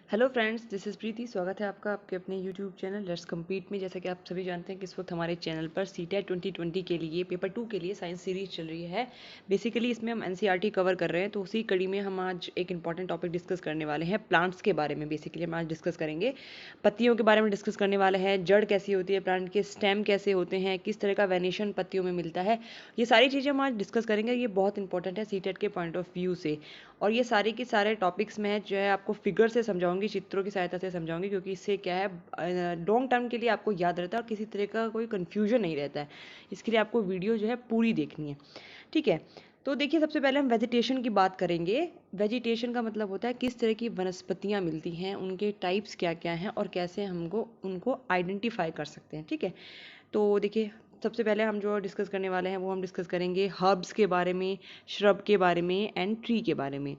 Hello friends, this is प्रीति। स्वागत है आपका आपके अपने यूट्यूब चैनल लेट्स कम्पीट में। जैसा कि आप सभी जानते हैं कि इस वक्त हमारे चैनल पर सीटेट 2020 के लिए पेपर 2 के लिए साइंस सीरीज चल रही है। बेसिकली इसमें हम एनसीईआरटी कवर कर रहे हैं, तो उसी कड़ी में हम आज एक इंपॉर्टेंट टॉपिक डिस्कस करने वाले हैं। प्लांट्स के बारे में बेसिकली हम आज डिस्कस करेंगे। पत्तियों के बारे में डिस्कस करने वाले हैं, जड़ कैसी होती है प्लांट के, स्टेम कैसे होते हैं, किस तरह का वेनेशन पत्तियों में मिलता है। ये सारी चीज़ें हम आज डिस्कस करेंगे। ये बहुत इंपॉर्टेंट है सीटेट के पॉइंट ऑफ व्यू से। और ये सारे के सारे टॉपिक्स में जो है आपको फिगर से समझाऊंगी, चित्रों की सहायता से समझाऊंगी, क्योंकि इससे क्या है लॉन्ग टर्म के लिए आपको याद रहता है और किसी तरह का कोई कन्फ्यूजन नहीं रहता है। इसके लिए आपको वीडियो जो है पूरी देखनी है, ठीक है। तो देखिए, सबसे पहले हम वेजिटेशन की बात करेंगे। वेजिटेशन का मतलब होता है किस तरह की वनस्पतियाँ मिलती हैं, उनके टाइप्स क्या क्या हैं और कैसे हमको उनको आइडेंटिफाई कर सकते हैं, ठीक है। तो देखिए, सबसे पहले हम जो डिस्कस करने वाले हैं वो हम डिस्कस करेंगे हर्ब्स के बारे में, श्रब के बारे में एंड ट्री के बारे में।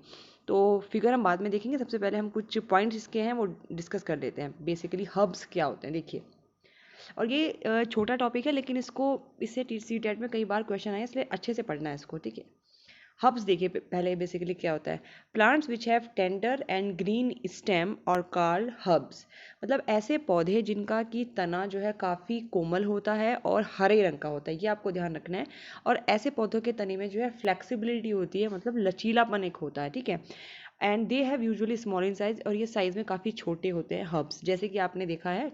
तो फिगर हम बाद में देखेंगे। सबसे पहले हम कुछ पॉइंट्स इसके हैं वो डिस्कस कर लेते हैं। बेसिकली हर्ब्स क्या होते हैं, देखिए। और ये छोटा टॉपिक है, लेकिन इसको इससे सी टेट में कई बार क्वेश्चन आए, इसलिए अच्छे से पढ़ना है इसको, ठीक है। हब्स देखिए पहले बेसिकली क्या होता है। Plants which have tender and green stem और कॉल्ड हब्स। मतलब ऐसे पौधे जिनका की तना जो है काफ़ी कोमल होता है और हरे रंग का होता है, ये आपको ध्यान रखना है। और ऐसे पौधों के तने में जो है फ्लेक्सिबिलिटी होती है, मतलब लचीलापन एक होता है, ठीक है। And they have usually small in size, और ये साइज़ में काफ़ी छोटे होते हैं हब्स। जैसे कि आपने देखा है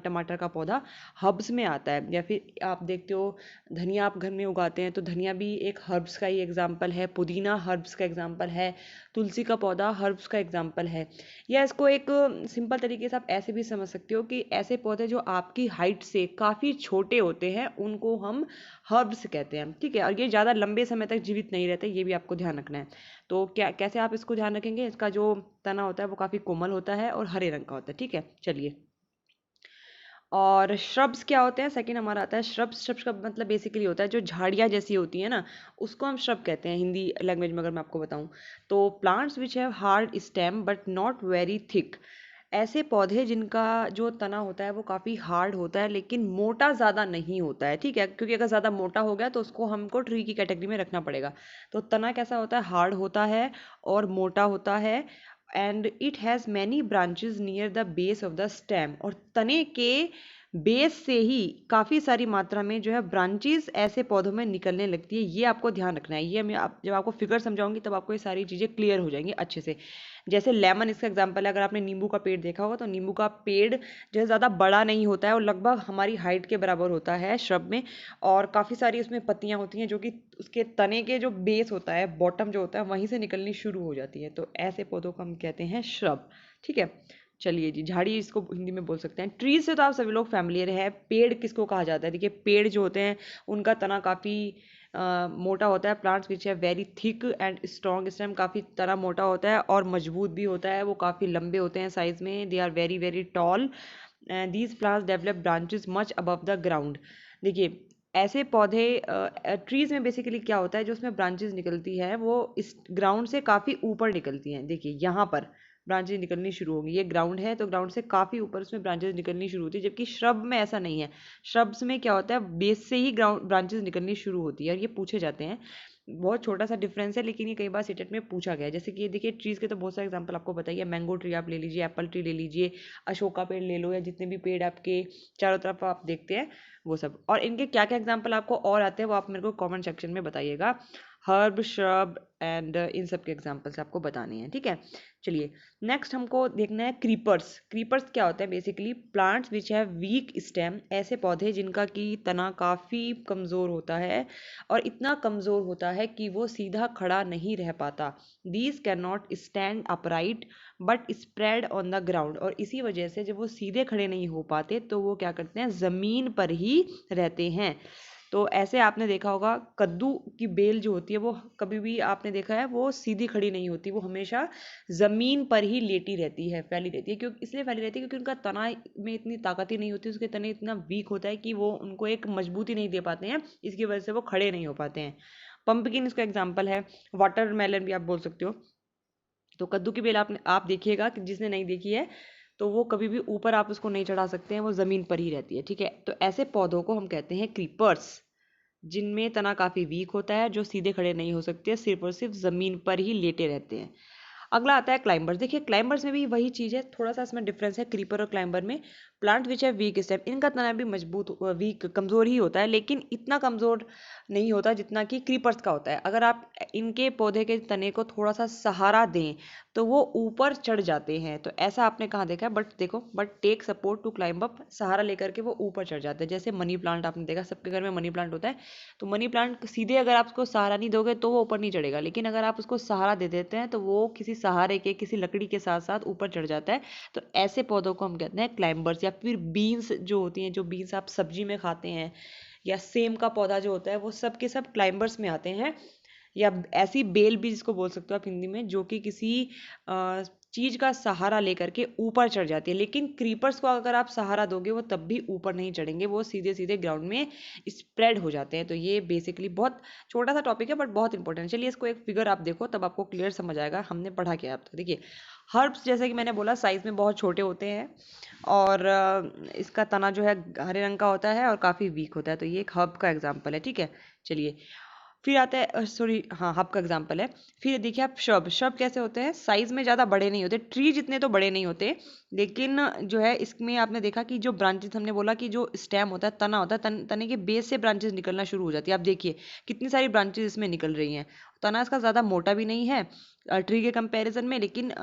टमाटर का पौधा हर्ब्स में आता है, या फिर आप देखते हो धनिया आप घर में उगाते हैं, तो धनिया भी एक हर्ब्स का ही एग्जाम्पल है, पुदीना हर्ब्स का एग्जाम्पल है, तुलसी का पौधा हर्ब्स का एग्जाम्पल है। या इसको एक सिंपल तरीके से आप ऐसे भी समझ सकते हो कि ऐसे पौधे जो आपकी हाइट से काफ़ी छोटे होते हैं उनको हम हर्ब्स कहते हैं, ठीक है। और ये ज़्यादा लंबे समय तक जीवित नहीं रहते, ये भी आपको ध्यान रखना है। तो क्या कैसे आप इसको ध्यान रखेंगे, इसका जो तना होता है वो काफ़ी कोमल होता है और हरे रंग का होता है, ठीक है। चलिए, और श्रब्स क्या होते हैं, सेकंड हमारा आता है श्रब्स। श्रब्स का मतलब बेसिकली होता है जो झाड़ियाँ जैसी होती है ना, उसको हम श्रब कहते हैं हिंदी लैंग्वेज में, अगर मैं आपको बताऊं। तो plants which have hard stem but not very thick. ऐसे पौधे जिनका जो तना होता है वो काफ़ी हार्ड होता है लेकिन मोटा ज़्यादा नहीं होता है, ठीक है। क्योंकि अगर ज़्यादा मोटा हो गया तो उसको हमको ट्री की कैटेगरी में रखना पड़ेगा। तो तना कैसा होता है, हार्ड होता है और मोटा होता है। And it has many branches near the base of the stem. और तने के बेस से ही काफ़ी सारी मात्रा में जो है ब्रांचेस ऐसे पौधों में निकलने लगती है। ये आपको ध्यान रखना है। ये मैं आप जब आपको फिगर समझाऊंगी तब आपको ये सारी चीज़ें क्लियर हो जाएंगी अच्छे से। जैसे लेमन इसका एग्जांपल है। अगर आपने नींबू का पेड़ देखा होगा तो नींबू का पेड़ जो है ज़्यादा बड़ा नहीं होता है और लगभग हमारी हाइट के बराबर होता है श्रब में। और काफ़ी सारी उसमें पत्तियां होती हैं जो कि उसके तने के जो बेस होता है, बॉटम जो होता है, वहीं से निकलनी शुरू हो जाती है। तो ऐसे पौधों को हम कहते हैं श्रब, ठीक है। चलिए जी, झाड़ी इसको हिंदी में बोल सकते हैं। ट्रीज से तो आप सभी लोग फैमिलियर है। पेड़ किसको कहा जाता है, देखिए पेड़ जो होते हैं उनका तना काफ़ी मोटा होता है। प्लांट्स विच है very thick and strong stem, काफ़ी तना मोटा होता है और मजबूत भी होता है। वो काफ़ी लंबे होते हैं साइज में। They are very very tall. These plants develop branches much above the ground. देखिए, ऐसे पौधे ट्रीज में बेसिकली क्या होता है, जो उसमें ब्रांचेस निकलती है वो इस ग्राउंड से काफ़ी ऊपर निकलती हैं। देखिए यहाँ पर ब्रांचेज निकलनी शुरू होंगी। ये ग्राउंड है तो ग्राउंड से काफ़ी ऊपर उसमें ब्रांचेज निकलनी शुरू होती है, जबकि श्रब में ऐसा नहीं है। श्रब्स में क्या होता है, बेस से ही ग्राउंड ब्रांचेज निकलनी शुरू होती है। और ये पूछे जाते हैं। बहुत छोटा सा डिफरेंस है, लेकिन ये कई बार सीटेट में पूछा गया है। जैसे कि ये देखिए, ट्रीज के तो बहुत सारे एग्जांपल आपको बताइए। मैंगो ट्री आप ले लीजिए, एप्पल ट्री ले लीजिए, अशोका पेड़ ले लो, या जितने भी पेड़ आपके चारों तरफ आप देखते हैं वो सब। और इनके क्या क्या एग्जांपल आपको और आते हैं वो आप मेरे को कमेंट सेक्शन में बताइएगा। हर्ब, श्रब एंड इन सब के एग्जांपल्स आपको बताने हैं, ठीक है। चलिए, नेक्स्ट हमको देखना है क्रीपर्स। क्रीपर्स क्या होता है, basically plants which have week stem. ऐसे पौधे जिनका की तना काफ़ी कमज़ोर होता है और इतना कमज़ोर होता है कि वो सीधा खड़ा नहीं रह पाता। These can not stand upright but spread on the ground. और इसी वजह से जब वो सीधे खड़े नहीं हो पाते तो वो क्या करते हैं, ज़मीन पर ही रहते हैं। तो ऐसे आपने देखा होगा, कद्दू की बेल जो होती है वो कभी भी आपने देखा है वो सीधी खड़ी नहीं होती, वो हमेशा ज़मीन पर ही लेटी रहती है, फैली रहती है। क्योंकि इसलिए फैली रहती है क्योंकि उनका तना में इतनी ताकत ही नहीं होती, उसके तने इतना वीक होता है कि वो उनको एक मजबूती नहीं दे पाते हैं, इसकी वजह से वो खड़े नहीं हो पाते हैं। पंपकिन इसका एग्जाम्पल है, वाटरमेलन भी आप बोल सकते हो। तो कद्दू की बेल आपने आप देखिएगा कि जिसने नहीं देखी है तो वो कभी भी ऊपर आप उसको नहीं चढ़ा सकते हैं, वो ज़मीन पर ही रहती है, ठीक है। तो ऐसे पौधों को हम कहते हैं क्रीपर्स, जिनमें तना काफ़ी वीक होता है, जो सीधे खड़े नहीं हो सकते, सिर्फ और सिर्फ ज़मीन पर ही लेटे रहते हैं। अगला आता है क्लाइंबर्स। देखिए क्लाइंबर्स में भी वही चीज़ है, थोड़ा सा इसमें डिफरेंस है क्रीपर और क्लाइंबर में। प्लांट विच है वीक स्टेम, इनका तना भी मजबूत वीक कमज़ोर ही होता है, लेकिन इतना कमज़ोर नहीं होता जितना कि क्रीपर्स का होता है। अगर आप इनके पौधे के तने को थोड़ा सा सहारा दें तो वो ऊपर चढ़ जाते हैं। तो ऐसा आपने कहाँ देखा है, बट देखो, but take support to climb up, सहारा लेकर के वो ऊपर चढ़ जाते हैं। जैसे मनी प्लांट आपने देखा, सबके घर में मनी प्लांट होता है, तो मनी प्लांट सीधे अगर आप उसको सहारा नहीं दोगे तो वो ऊपर नहीं चढ़ेगा, लेकिन अगर आप उसको सहारा दे देते हैं तो वो किसी सहारे के, किसी लकड़ी के साथ साथ ऊपर चढ़ जाता है। तो ऐसे पौधों को हम कहते हैं क्लाइंबर्स। या फिर बीन्स जो होती हैं, जो बीन्स आप सब्जी में खाते हैं, या सेम का पौधा जो होता है, वो सब के सब क्लाइंबर्स में आते हैं। या ऐसी बेल भी जिसको बोल सकते हो आप हिंदी में, जो कि किसी चीज का सहारा लेकर के ऊपर चढ़ जाती है। लेकिन क्रीपर्स को अगर आप सहारा दोगे वो तब भी ऊपर नहीं चढ़ेंगे, वो सीधे सीधे ग्राउंड में स्प्रेड हो जाते हैं। तो ये बेसिकली बहुत छोटा सा टॉपिक है बट बहुत इंपॉर्टेंट है। चलिए इसको एक फिगर आप देखो तब आपको क्लियर समझ आएगा हमने पढ़ा क्या है अब तक। देखिए हर्ब्स जैसे कि मैंने बोला साइज में बहुत छोटे होते हैं, और इसका तना जो है हरे रंग का होता है और काफ़ी वीक होता है। तो ये एक हर्ब का एग्जाम्पल है, ठीक है। चलिए फिर आता है, सॉरी हाँ, हब का एग्जाम्पल है। फिर देखिए आप शब, शब कैसे होते हैं, साइज में ज़्यादा बड़े नहीं होते, ट्री जितने तो बड़े नहीं होते, लेकिन जो है इसमें आपने देखा कि जो ब्रांचेस, हमने बोला कि जो स्टेम होता है, तना होता है, तने के बेस से ब्रांचेस निकलना शुरू हो जाती है। आप देखिए कितनी सारी ब्रांचेस इसमें निकल रही हैं। तना इसका ज़्यादा मोटा भी नहीं है ट्री के कंपैरिजन में, लेकिन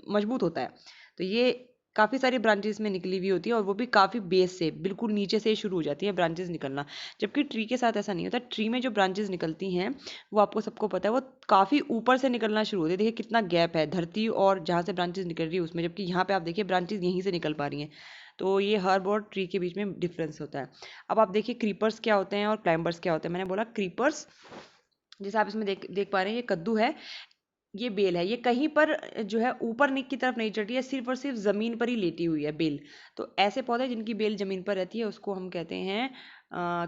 मजबूत होता है। तो ये काफ़ी सारी ब्रांचेस में निकली हुई होती है, और वो भी काफ़ी बेस से, बिल्कुल नीचे से शुरू हो जाती है ब्रांचेस निकलना। जबकि ट्री के साथ ऐसा नहीं होता। ट्री में जो ब्रांचेस निकलती हैं वो आपको सबको पता है, वो काफ़ी ऊपर से निकलना शुरू होती है। देखिए कितना गैप है धरती और जहाँ से ब्रांचेस निकल रही है उसमें, जबकि यहाँ पे आप देखिए ब्रांचेस यहीं से निकल पा रही हैं। तो ये हर्ब और ट्री के बीच में डिफरेंस होता है। अब आप देखिए क्रीपर्स क्या होते हैं और क्लाइंबर्स क्या होते हैं। मैंने बोला क्रीपर्स, जैसे आप इसमें देख पा रहे हैं, ये कद्दू है, ये बेल है, ये कहीं पर जो है ऊपर की तरफ नहीं चढ़ी है, सिर्फ और सिर्फ ज़मीन पर ही लेटी हुई है बेल। तो ऐसे पौधे जिनकी बेल ज़मीन पर रहती है उसको हम कहते हैं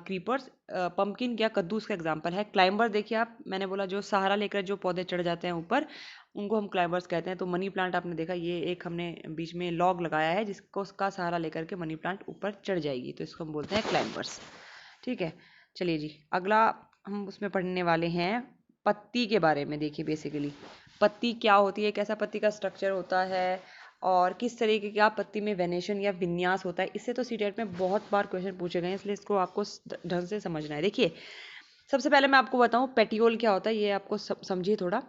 क्रीपर्स। पंपकिन या कद्दू उसका एग्जाम्पल है। क्लाइंबर देखिए आप, मैंने बोला जो सहारा लेकर जो पौधे चढ़ जाते हैं ऊपर, उनको हम क्लाइंबर्स कहते हैं। तो मनी प्लांट आपने देखा, ये एक हमने बीच में लॉग लगाया है जिसको उसका सहारा लेकर के मनी प्लांट ऊपर चढ़ जाएगी, तो इसको हम बोलते हैं क्लाइंबर्स, ठीक है। चलिए जी, अगला हम उसमें पढ़ने वाले हैं पत्ती के बारे में। देखिए बेसिकली पत्ती क्या होती है, कैसा पत्ती का स्ट्रक्चर होता है, और किस तरीके का पत्ती में वेनेशन या विन्यास होता है। इससे तो सीटेट में बहुत बार क्वेश्चन पूछे गए हैं, इसलिए इसको आपको ढंग से समझना है। देखिए सबसे पहले मैं आपको बताऊं पेटियोल क्या होता है, ये आपको समझिए थोड़ा।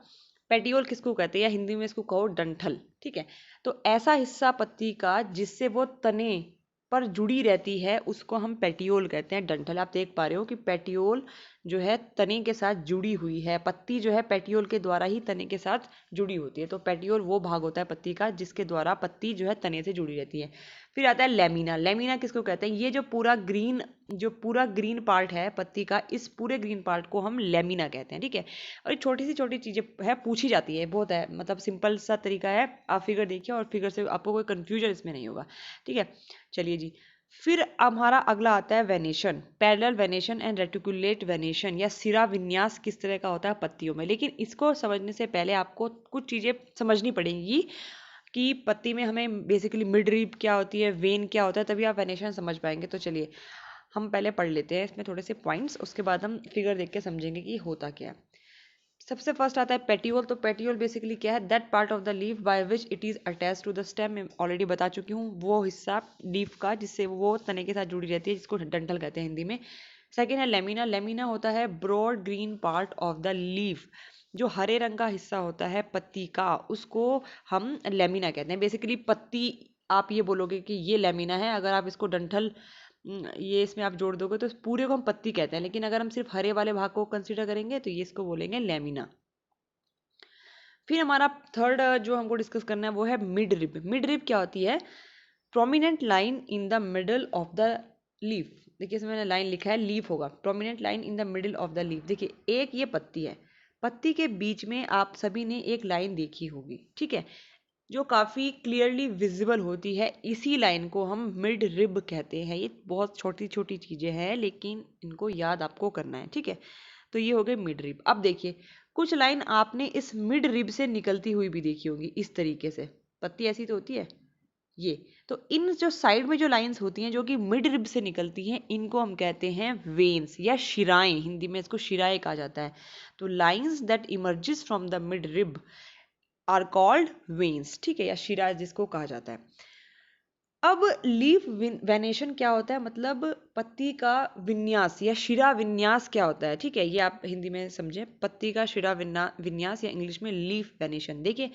पेटियोल किसको कहते हैं, या हिंदी में इसको कहो डंठल, ठीक है। तो ऐसा हिस्सा पत्ती का जिससे वो तने पर जुड़ी रहती है उसको हम पेटियोल कहते हैं, डंठल। आप देख पा रहे हो कि पेटियोल जो है तने के साथ जुड़ी हुई है, पत्ती जो है पेटियोल के द्वारा ही तने के साथ जुड़ी होती है। तो पेटियोल वो भाग होता है पत्ती का जिसके द्वारा पत्ती जो है तने से जुड़ी रहती है। फिर आता है लेमिना। लेमिना किसको कहते हैं, ये जो पूरा ग्रीन पार्ट है पत्ती का, इस पूरे ग्रीन पार्ट को हम लेमिना कहते हैं, ठीक है। और ये छोटी चीजें है, पूछी जाती है, बहुत है, मतलब सिंपल सा तरीका है। आप फिगर देखिए और फिगर से आपको कोई कंफ्यूजन इसमें नहीं होगा, ठीक है। चलिए जी, फिर हमारा अगला आता है venation. Parallel venation and reticulate venation, या सिरा विन्यास किस तरह का होता है पत्तियों में। लेकिन इसको समझने से पहले आपको कुछ चीज़ें समझनी पड़ेंगी कि पत्ती में हमें बेसिकली मिड रिब क्या होती है, वेन क्या होता है, तभी आप वेनेशन समझ पाएंगे। तो चलिए हम पहले पढ़ लेते हैं इसमें थोड़े से पॉइंट्स, उसके बाद हम फिगर देख के समझेंगे कि होता क्या है। सबसे फर्स्ट आता है पेटियोल। तो पेटियोल बेसिकली क्या है, that part of the leaf by which it is attach to the stem. मैं ऑलरेडी बता चुकी हूँ, वो हिस्सा लीफ का जिससे वो तने के साथ जुड़ी रहती है, जिसको डंठल कहते हैं हिंदी में। सेकेंड है लेमिना। लेमिना होता है broad green part of the leaf, जो हरे रंग का हिस्सा होता है पत्ती का, उसको हम लेमिना कहते हैं। बेसिकली पत्ती, आप ये बोलोगे कि ये लेमिना है, अगर आप इसको डंठल ये इसमें आप जोड़ दोगे तो इस पूरे को हम पत्ती कहते हैं। लेकिन अगर हम सिर्फ हरे वाले भाग को कंसीडर करेंगे तो ये इसको बोलेंगे लेमिना। फिर हमारा थर्ड जो हमको डिस्कस करना है वो है मिड रिब। मिड रिब क्या होती है, prominent line in the middle of the leaf. देखिए इसमें मैंने लाइन लिखा है, लीफ होगा, prominent line in the middle of the leaf. देखिए एक ये पत्ती है, पत्ती के बीच में आप सभी ने एक लाइन देखी होगी, ठीक है, जो काफ़ी क्लियरली विजिबल होती है। इसी लाइन को हम मिड रिब कहते हैं। ये बहुत छोटी छोटी चीज़ें हैं लेकिन इनको याद आपको करना है, ठीक है। तो ये हो गई मिड रिब। अब देखिए कुछ लाइन आपने इस मिड रिब से निकलती हुई भी देखी होगी, इस तरीके से पत्ती ऐसी तो होती है ये। तो इन जो साइड में जो लाइंस होती हैं जो कि मिड रिब से निकलती हैं, इनको हम कहते हैं वेन्स या शिराएं, हिंदी में इसको शिराएं कहा जाता है। तो lines that emerges from the mid rib are called veins, ठीक है, या शिरा जिसको कहा जाता है। अब लीफ वेनेशन क्या होता है, मतलब पत्ती का विन्यास या शिरा विन्यास क्या होता है, ठीक है, ये आप हिंदी में समझें, पत्ती का शिरा विन्यास या इंग्लिश में लीफ वेनेशन। देखिए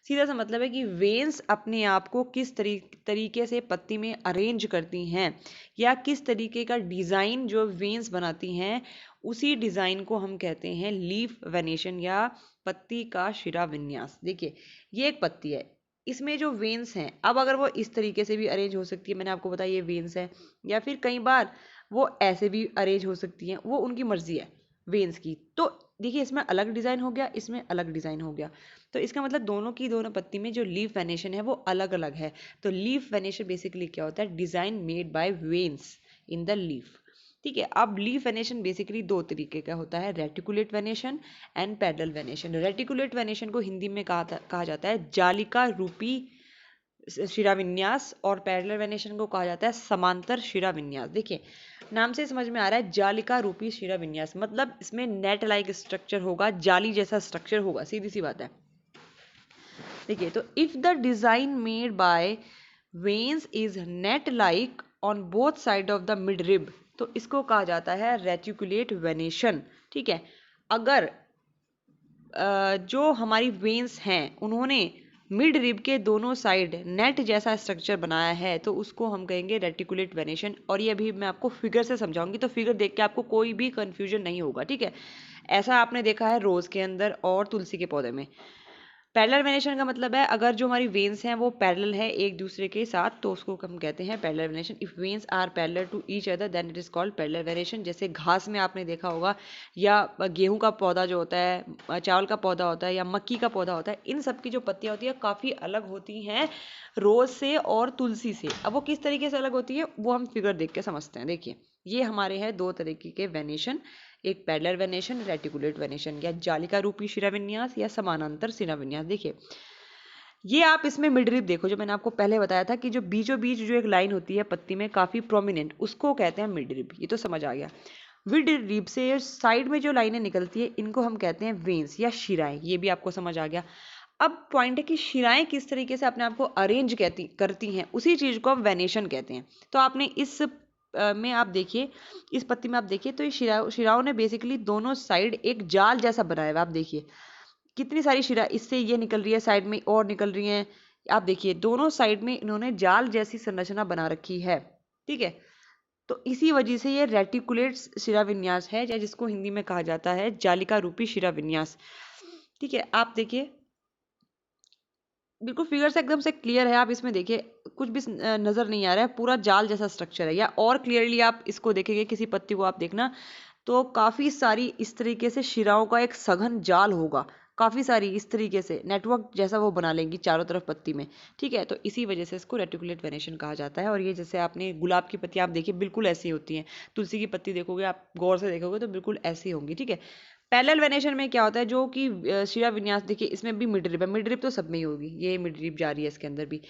सीधा सा मतलब है कि वेन्स अपने आप को किस तरीके से पत्ती में अरेंज करती हैं, या किस तरीके का डिज़ाइन जो वेन्स बनाती हैं, उसी डिज़ाइन को हम कहते हैं लीफ वेनेशन या पत्ती का शिरा विन्यास। देखिए ये एक पत्ती है, इसमें जो वेन्स हैं, अब अगर वो इस तरीके से भी अरेंज हो सकती है, मैंने आपको बताया ये वेन्स है, या फिर कई बार वो ऐसे भी अरेंज हो सकती हैं, वो उनकी मर्जी है वेन्स की। तो देखिए इसमें अलग डिज़ाइन हो गया, इसमें अलग डिज़ाइन हो गया, तो इसका मतलब दोनों की दोनों पत्ती में जो लीफ वेनेशन है वो अलग अलग है। तो लीफ वेनेशन बेसिकली क्या होता है, design made by veins in the leaf, ठीक है। अब लीफ वेनेशन बेसिकली दो तरीके का होता है, reticulate venation and parallel venation. Reticulate venation को हिंदी में कहा जाता है जालिका रूपी शिराविन्यास, और पैरेलल वेनेशन को कहा जाता है समांतर शिराविन्यास। देखिए नाम से समझ में आ रहा है जालिका रूपी शिराविन्यास, मतलब इसमें नेट लाइक स्ट्रक्चर होगा, जाली जैसा स्ट्रक्चर होगा, सीधी सी बात है। देखिए तो if the design made by veins is net like on both side of the mid rib, तो इसको कहा जाता है रेटिकुलेट वेनेशन, ठीक है। अगर जो हमारी वेन्स हैं उन्होंने मिड रिब के दोनों साइड नेट जैसा स्ट्रक्चर बनाया है, तो उसको हम कहेंगे रेटिकुलेट वेनेशन। और ये अभी मैं आपको फिगर से समझाऊंगी, तो फिगर देख के आपको कोई भी कंफ्यूजन नहीं होगा, ठीक है। ऐसा आपने देखा है रोज के अंदर और तुलसी के पौधे में। पैरेलल वेनेशन का मतलब है अगर जो हमारी वेन्स हैं वो पैरेलल है एक दूसरे के साथ, तो उसको हम कहते हैं parallel venation. If veins are parallel to each other then it is called parallel venation. जैसे घास में आपने देखा होगा, या गेहूं का पौधा जो होता है, चावल का पौधा होता है, या मक्की का पौधा होता है, इन सब की जो पत्तियां होती है काफ़ी अलग होती हैं रोज से और तुलसी से। अब वो किस तरीके से अलग होती है वो हम फिगर देख के समझते हैं। देखिए ये हमारे हैं दो तरीके के वेनेशन, एक पैरेलल वेनेशन, रेटिकुलेट वेनेशन, या जालिका रूपी शिराविन्यास या समानांतर शिराविन्यास। देखिए ये आप इसमें मिड रिब देखो, जो मैंने आपको पहले बताया था कि जो बीचों बीच जो एक लाइन होती है पत्ती में काफी प्रोमिनेंट, उसको कहते हैं मिड रिब। ये तो समझ आ गया। मिड रिब से साइड में जो लाइनें निकलती है इनको हम कहते हैं वेन्स या शिराएं, ये भी आपको समझ आ गया। अब पॉइंट है कि शिराएं किस तरीके से अपने आप को अरेंज करती हैं, उसी चीज को हम वेनेशन कहते हैं। तो आपने इस में आप देखिए, इस पत्ती में आप देखिए, तो ये शिराओं ने बेसिकली दोनों साइड एक जाल जैसा बनाया हुआ है। आप देखिए कितनी सारी शिरा इससे ये निकल रही है, साइड में और निकल रही हैं। आप देखिए दोनों साइड में इन्होंने जाल जैसी संरचना बना रखी है, ठीक है। तो इसी वजह से ये रेटिकुलेट शिराविन्यास है, या जिसको हिंदी में कहा जाता है जालिका रूपी शिराविन्यास, ठीक है। आप देखिए बिल्कुल फिगर से एकदम से क्लियर है, आप इसमें देखिए कुछ भी नजर नहीं आ रहा है, पूरा जाल जैसा स्ट्रक्चर है। या और क्लियरली आप इसको देखेंगे, किसी पत्ती को आप देखना, तो काफी सारी इस तरीके से शिराओं का एक सघन जाल होगा, काफी सारी इस तरीके से नेटवर्क जैसा वो बना लेंगी चारों तरफ पत्ती में, ठीक है। तो इसी वजह से इसको रेटिकुलेट वेनेशन कहा जाता है। और ये जैसे आपने गुलाब की पत्ती आप देखिए बिल्कुल ऐसी होती हैं, तुलसी की पत्ती देखोगे आप गौर से देखोगे तो बिल्कुल ऐसी होंगी, ठीक है। पैरेलल वेनेशन में क्या होता है, जो कि शिरा विन्यास देखिए इसमें भी मिड रिब है, मिड रिब तो सब में ही होगी, ये मिड रिब जा रही है इसके अंदर भी।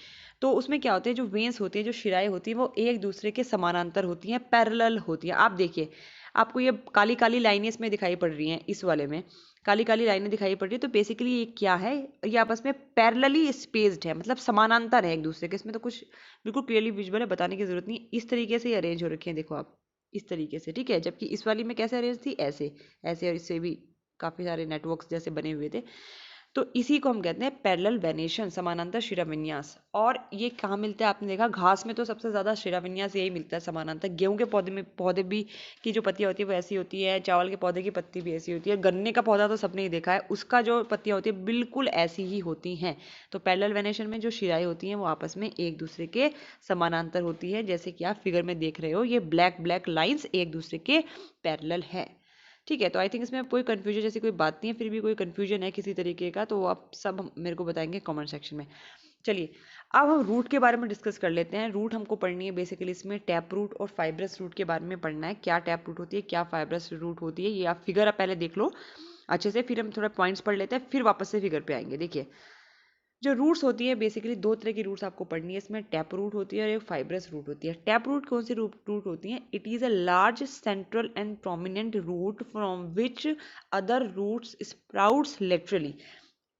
तो उसमें क्या होते हैं, जो वेन्स होती है, जो शिराएं होती हैं, वो एक दूसरे के समानांतर होती हैं, पैरेलल होती हैं। आप देखिए आपको ये काली काली लाइनें इसमें दिखाई पड़ रही हैं, इस वाले में काली काली लाइनें दिखाई पड़ रही है, तो बेसिकली ये क्या है, ये आपस में पैरेलली स्पेस्ड है, मतलब समानांतर है एक दूसरे के। इसमें तो कुछ बिल्कुल क्लियरली विजुअल है, बताने की जरूरत नहीं, इस तरीके से अरेंज हो रखे हैं, देखो आप इस तरीके से, ठीक है। जबकि इस वाली में कैसे अरेंज थी, ऐसे ऐसे, और इससे भी काफी सारे नेटवर्क्स जैसे बने हुए थे। तो इसी को हम कहते हैं पैरेलल वेनेशन, समानांतर शिराविन्यास। और ये कहाँ मिलता है, आपने देखा घास में तो सबसे ज्यादा शिराविन्यास यही मिलता है समानांतर। गेहूं के पौधे भी की जो पत्तियां होती है वो ऐसी होती है, चावल के पौधे की पत्ती भी ऐसी होती है, गन्ने का पौधा तो सबने ही देखा है, उसका जो पत्तियां होती है बिल्कुल ऐसी ही होती हैं। तो पैरेलल वेनेशन में जो शिराएं होती हैं वो आपस में एक दूसरे के समानांतर होती है, जैसे कि आप फिगर में देख रहे हो, ये ब्लैक ब्लैक लाइंस एक दूसरे के पैरेलल है, ठीक है। तो आई थिंक इसमें कोई कन्फ्यूजन जैसी कोई बात नहीं है, फिर भी कोई कन्फ्यूजन है किसी तरीके का तो आप सब मेरे को बताएंगे कमेंट सेक्शन में। चलिए अब हम रूट के बारे में डिस्कस कर लेते हैं। रूट हमको पढ़नी है बेसिकली, इसमें टैप रूट और फाइब्रस रूट के बारे में पढ़ना है, क्या टैप रूट होती है, क्या फाइब्रस रूट होती है, ये आप फिगर आप पहले देख लो अच्छे से, फिर हम थोड़ा पॉइंट्स पढ़ लेते हैं, फिर वापस से फिगर पे आएंगे। देखिए जो रूट्स होती है बेसिकली दो तरह की रूट्स आपको पढ़नी है, इसमें टैप रूट होती है और एक फाइब्रस रूट होती है। टैप रूट कौन सी रूट होती है, it is a large central and prominent root from which other roots sprouts laterally.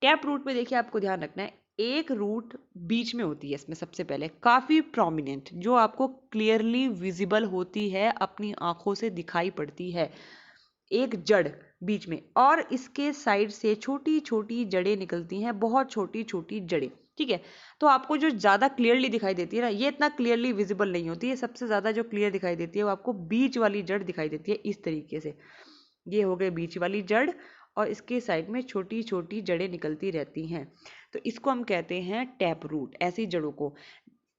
Tap root में देखिए आपको ध्यान रखना है, एक रूट बीच में होती है इसमें सबसे पहले, काफी प्रोमिनेंट, जो आपको क्लियरली विजिबल होती है, अपनी आंखों से दिखाई पड़ती है, एक जड़ बीच में, और इसके साइड से छोटी छोटी जड़ें निकलती हैं, बहुत छोटी छोटी जड़ें, ठीक है। तो आपको जो ज्यादा क्लियरली दिखाई देती है ना, ये इतना क्लियरली विजिबल नहीं होती है, सबसे ज्यादा जो क्लियर दिखाई देती है वो आपको बीच वाली जड़ दिखाई देती है, इस तरीके से। ये हो गई बीच वाली जड़, और इसके साइड में छोटी छोटी जड़ें निकलती रहती हैं, तो इसको हम कहते हैं टैप रूट, ऐसी जड़ों को।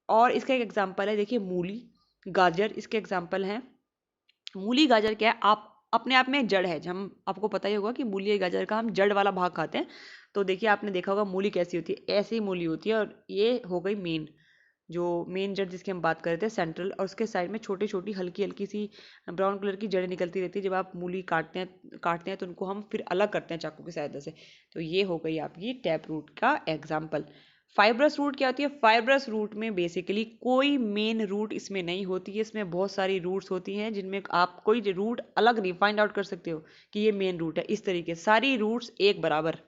और इसका एक एग्जाम्पल है, देखिए मूली, गाजर, इसके एग्जाम्पल हैं। मूली गाजर क्या है, आप अपने आप में एक जड़ है, हम आपको पता ही होगा कि मूली या गाजर का हम जड़ वाला भाग खाते हैं। तो देखिए आपने देखा होगा मूली कैसी होती है, ऐसी मूली होती है, और ये हो गई मेन, जो मेन जड़ जिसकी हम बात कर रहे थे, सेंट्रल, और उसके साइड में छोटी छोटी हल्की हल्की सी ब्राउन कलर की जड़ें निकलती रहती है। जब आप मूली काटते हैं तो उनको हम फिर अलग करते हैं चाकू की सहायता से। तो ये हो गई आपकी टैप रूट का एग्जाम्पल। फाइब्रस रूट क्या होती है, फाइब्रस रूट में बेसिकली कोई मेन रूट इसमें नहीं होती है, इसमें बहुत सारी रूट्स होती हैं, जिनमें आप कोई रूट अलग नहीं फाइंड आउट कर सकते हो कि ये मेन रूट है। इस तरीके सारी रूट्स एक बराबर,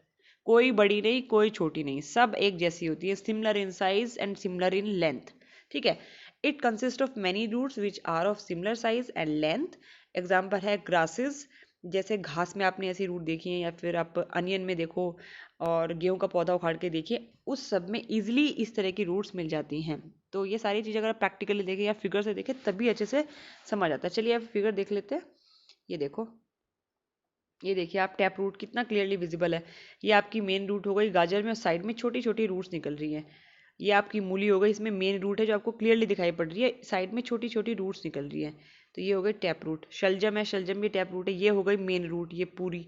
कोई बड़ी नहीं कोई छोटी नहीं, सब एक जैसी होती है, similar in size and similar in length, ठीक है। It consist of many roots which are of similar size and length. Example है ग्रासेस, जैसे घास में आपने ऐसी रूट देखी है, या फिर आप अनियन में देखो, और गेहूं का पौधा उखाड़ के देखिए, उस सब में इजिली इस तरह की रूट्स मिल जाती हैं। तो ये सारी चीज़ अगर आप प्रैक्टिकली देखें या फिगर से देखें तभी अच्छे से समझ आता है। चलिए अब फिगर देख लेते हैं। ये देखो, ये देखिए आप टैप रूट कितना क्लियरली विजिबल है। ये आपकी मेन रूट हो गई गाजर में, साइड में छोटी छोटी रूट्स निकल रही हैं। ये आपकी मूली हो गई, इसमें मेन रूट है जो आपको क्लियरली दिखाई पड़ रही है, साइड में छोटी छोटी रूट्स निकल रही है। तो ये हो गई टैप रूट। शलजम है, शलजम भी टैप रूट है, ये हो गई मेन रूट, ये पूरी,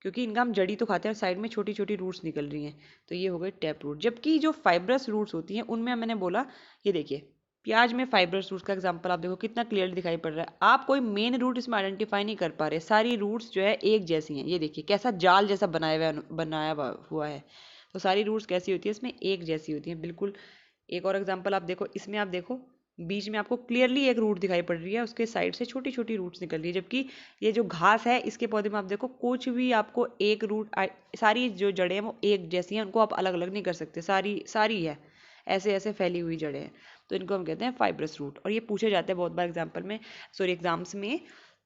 क्योंकि इनका हम जड़ी तो खाते हैं, साइड में छोटी छोटी रूट्स निकल रही हैं, तो ये हो गई टैप रूट। जबकि जो फाइब्रस रूट्स होती हैं उनमें मैंने बोला, ये देखिए प्याज में फाइब्रस रूट्स का एग्जांपल आप देखो कितना क्लियरली दिखाई पड़ रहा है, आप कोई मेन रूट इसमें आइडेंटिफाई नहीं कर पा रहे, सारी रूट्स जो है एक जैसी हैं। ये देखिए कैसा जाल जैसा बनाया हुआ है। तो सारी रूट्स कैसी होती है इसमें, एक जैसी होती हैं बिल्कुल। एक और एग्जाम्पल आप देखो, इसमें आप देखो बीच में आपको क्लियरली एक रूट दिखाई पड़ रही है, उसके साइड से छोटी छोटी रूट्स निकल रही है। जबकि ये जो घास है इसके पौधे में आप देखो कुछ भी आपको एक रूट, सारी जो जड़ें हैं वो एक जैसी हैं, उनको आप अलग अलग नहीं कर सकते, सारी सारी है ऐसे ऐसे फैली हुई जड़ें हैं। तो इनको हम कहते हैं फाइब्रस रूट, और ये पूछे जाते हैं बहुत बार एग्जाम्पल में, सॉरी एग्जाम्स में।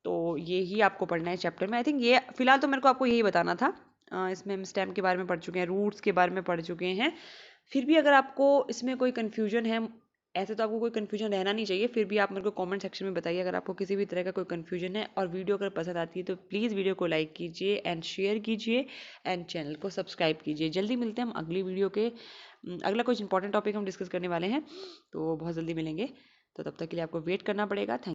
तो ये ही आपको पढ़ना है चैप्टर में। आई थिंक ये फिलहाल तो मेरे को आपको यही बताना था। इसमें हम स्टेम के बारे में पढ़ चुके हैं, रूट्स के बारे में पढ़ चुके हैं। फिर भी अगर आपको इसमें कोई कन्फ्यूजन है, ऐसे तो आपको कोई कन्फ्यूजन रहना नहीं चाहिए, फिर भी आप मेरे को कमेंट सेक्शन में बताइए अगर आपको किसी भी तरह का कोई कन्फ्यूजन है। और वीडियो अगर पसंद आती है तो प्लीज़ वीडियो को लाइक कीजिए एंड शेयर कीजिए एंड चैनल को सब्सक्राइब कीजिए। जल्दी मिलते हैं हम अगली वीडियो के, अगला कुछ इंपॉर्टेंट टॉपिक हम डिस्कस करने वाले हैं, तो बहुत जल्दी मिलेंगे। तो तब तक के लिए आपको वेट करना पड़ेगा। थैंक